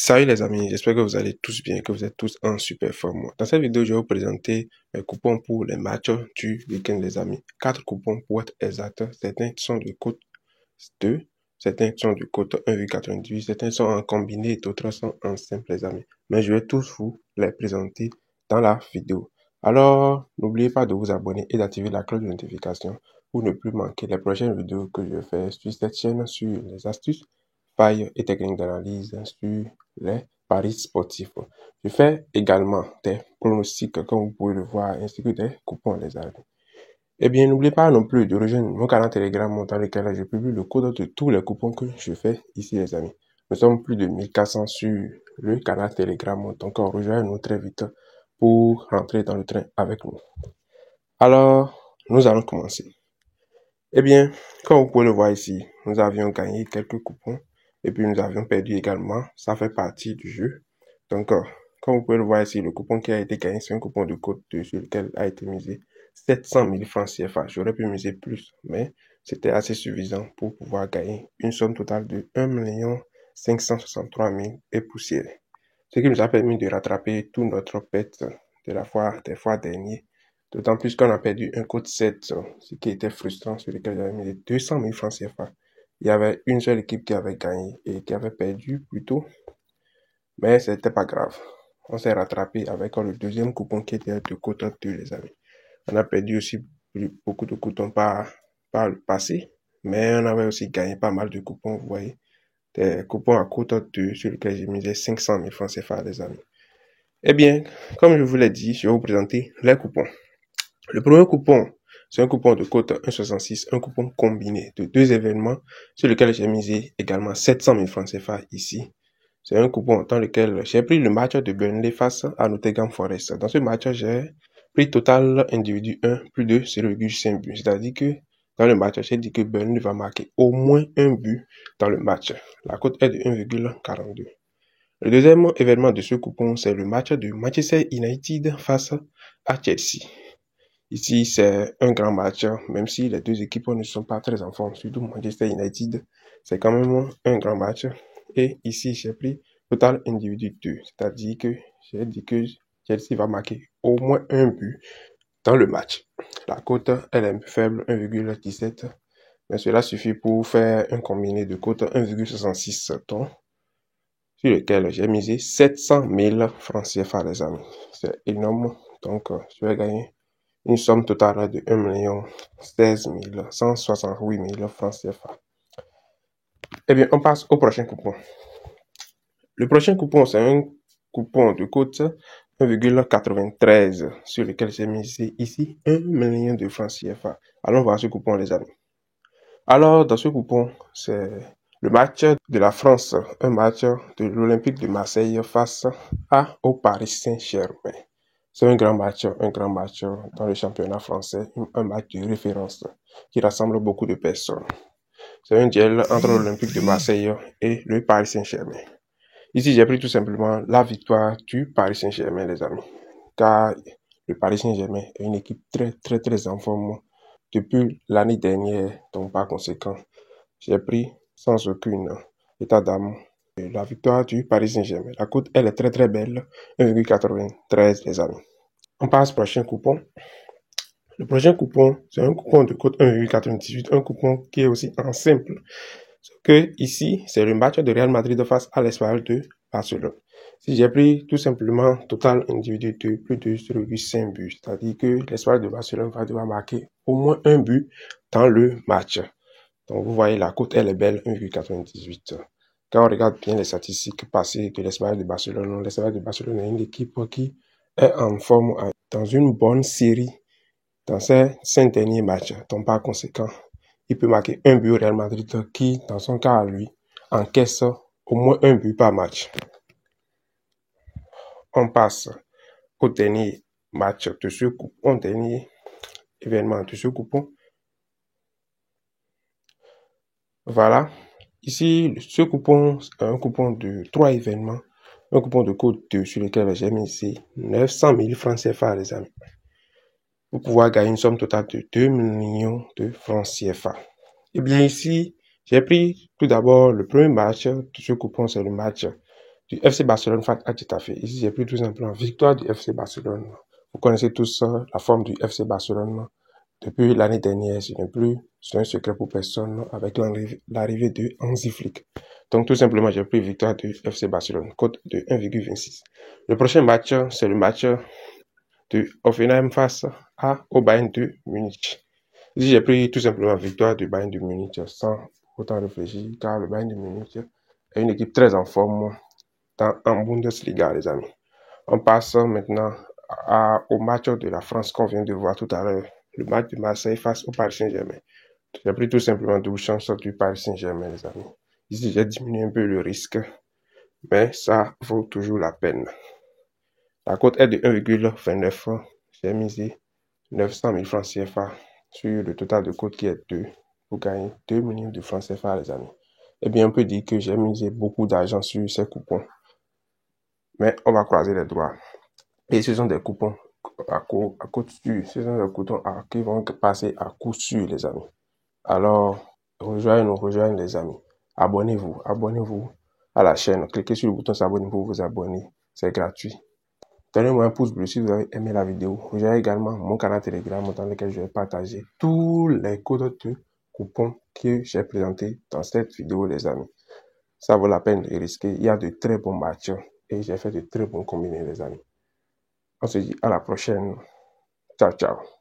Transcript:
Salut les amis, j'espère que vous allez tous bien, que vous êtes tous en super forme. Dans cette vidéo, je vais vous présenter mes coupons pour les matchs du week-end les amis. 4 coupons pour être exact. Certains sont de cote 2, certains sont de cote 1,98, certains sont en combiné et d'autres sont en simple les amis. Mais je vais tous vous les présenter dans la vidéo. Alors, n'oubliez pas de vous abonner et d'activer la cloche de notification pour ne plus manquer les prochaines vidéos que je fais sur cette chaîne sur les astuces, failles et techniques d'analyse sur les paris sportifs. Je fais également des pronostics, comme vous pouvez le voir, ainsi que des coupons, les amis. Eh bien, n'oubliez pas non plus de rejoindre mon canal Telegram dans lequel je publie le code de tous les coupons que je fais ici, les amis. Nous sommes plus de 1400 sur le canal Telegram, donc rejoignez-nous très vite pour rentrer dans le train avec nous. Alors, nous allons commencer. Eh bien, comme vous pouvez le voir ici, nous avions gagné quelques coupons et puis nous avions perdu également. Ça fait partie du jeu. Donc, comme vous pouvez le voir ici, le coupon qui a été gagné, c'est un coupon de cote sur lequel a été misé 700 000 francs CFA. J'aurais pu miser plus, mais c'était assez suffisant pour pouvoir gagner une somme totale de 1 563 000 et poussière. Ce qui nous a permis de rattraper tout notre perte de la fois des fois dernières. D'autant plus qu'on a perdu un code 7, ce qui était frustrant, sur lequel j'avais mis 200 000 francs CFA. Il y avait une seule équipe qui avait gagné et qui avait perdu plutôt, mais c'était pas grave. On s'est rattrapé avec le deuxième coupon qui était de cote 2, les amis. On a perdu aussi beaucoup de coupons par le passé, mais on avait aussi gagné pas mal de coupons, vous voyez. Des coupons à cote 2 sur lesquels j'ai misé 500 000 francs CFA, les amis. Eh bien, comme je vous l'ai dit, je vais vous présenter les coupons. Le premier coupon, c'est un coupon de cote 1,66, un coupon combiné de deux événements sur lequel j'ai misé également 700 000 francs CFA ici. C'est un coupon dans lequel j'ai pris le match de Burnley face à Nottingham Forest. Dans ce match, j'ai pris total individu 1 plus de 0,5 buts. C'est-à-dire que dans le match, j'ai dit que Burnley va marquer au moins un but dans le match. La cote est de 1,42. Le deuxième événement de ce coupon, c'est le match de Manchester United face à Chelsea. Ici, c'est un grand match, même si les deux équipes ne sont pas très en forme, surtout Manchester United. C'est quand même un grand match. Et ici, j'ai pris total individu 2, c'est-à-dire que j'ai dit que Chelsea va marquer au moins un but dans le match. La cote, elle est faible, 1,17, mais cela suffit pour faire un combiné de cote 1,66 tonnes, sur lequel j'ai misé 700 000 francs CFA, les amis. C'est énorme, donc je vais gagner une somme totale de 1 168 000 francs CFA. Eh bien, on passe au prochain coupon. Le prochain coupon, c'est un coupon de cote 1,93 sur lequel j'ai misé ici 1 million de francs CFA. Allons voir ce coupon, les amis. Alors, dans ce coupon, c'est le match de la France, un match de l'Olympique de Marseille face au Paris Saint-Germain. C'est un grand match dans le championnat français, un match de référence qui rassemble beaucoup de personnes. C'est un duel entre l'Olympique de Marseille et le Paris Saint-Germain. Ici, j'ai pris tout simplement la victoire du Paris Saint-Germain, les amis. Car le Paris Saint-Germain est une équipe très en forme depuis l'année dernière. Donc, par conséquent, j'ai pris sans aucune état d'âme la victoire du Paris Saint-Germain. La cote, elle est très belle, 1,93 les amis. On passe au prochain coupon. Le prochain coupon, c'est un coupon de cote 1,98, un coupon qui est aussi en simple. Sauf que ici, c'est le match de Real Madrid face à l'Espagnol de Barcelone. Si j'ai pris tout simplement total individu de plus de 0,5 buts, c'est-à-dire que l'Espagnol de Barcelone va devoir marquer au moins un but dans le match. Donc vous voyez, la cote, elle est belle, 1,98. Quand on regarde bien les statistiques passées de l'Espagnol de Barcelone, l'Espagnol de Barcelone est une équipe qui est en forme dans une bonne série dans ces 5 derniers matchs. Donc par conséquent, il peut marquer un but au Real Madrid qui, dans son cas à lui, encaisse au moins un but par match. On passe au dernier match de ce coupon, au dernier événement de ce coupon. Voilà. Ici, ce coupon est un coupon de 3 événements, un coupon de code 2 sur lequel j'ai mis ici 900 000 francs CFA, les amis, pour pouvoir gagner une somme totale de 2 millions de francs CFA. Eh bien ici, j'ai pris tout d'abord le premier match de ce coupon, c'est le match du FC Barcelone face à Getafe. Ici, j'ai pris tout simplement victoire du FC Barcelone. Vous connaissez tous la forme du FC Barcelone. Depuis l'année dernière, ce n'est plus un secret pour personne avec l'arrivée de Hansi Flick. Donc, tout simplement, j'ai pris victoire du FC Barcelone, cote de 1,26. Le prochain match, c'est le match de Hoffenheim face au Bayern de Munich. Ici, j'ai pris tout simplement victoire du Bayern de Munich sans autant réfléchir, car le Bayern de Munich est une équipe très en forme en Bundesliga, les amis. On passe maintenant au match de la France qu'on vient de voir tout à l'heure, le match de Marseille face au Paris Saint-Germain. J'ai pris tout simplement double chance du Paris Saint-Germain, les amis. Ici, j'ai diminué un peu le risque, mais ça vaut toujours la peine. La cote est de 1,29. J'ai misé 900 000 francs CFA sur le total de cote qui est 2 pour gagner 2 millions de francs CFA, les amis. Eh bien, on peut dire que j'ai misé beaucoup d'argent sur ces coupons. Mais on va croiser les doigts. Et ce sont des coupons à coût sûr. Ce sont des coupons qui vont passer à coup sûr, les amis. Alors, rejoignez les amis. Abonnez-vous à la chaîne. Cliquez sur le bouton s'abonner pour vous abonner. C'est gratuit. Donnez-moi un pouce bleu si vous avez aimé la vidéo. Rejoignez également mon canal Telegram dans lequel je vais partager tous les codes de coupons que j'ai présentés dans cette vidéo, les amis. Ça vaut la peine de risquer. Il y a de très bons matchs et j'ai fait de très bons combinés, les amis. On se dit à la prochaine. Ciao, ciao.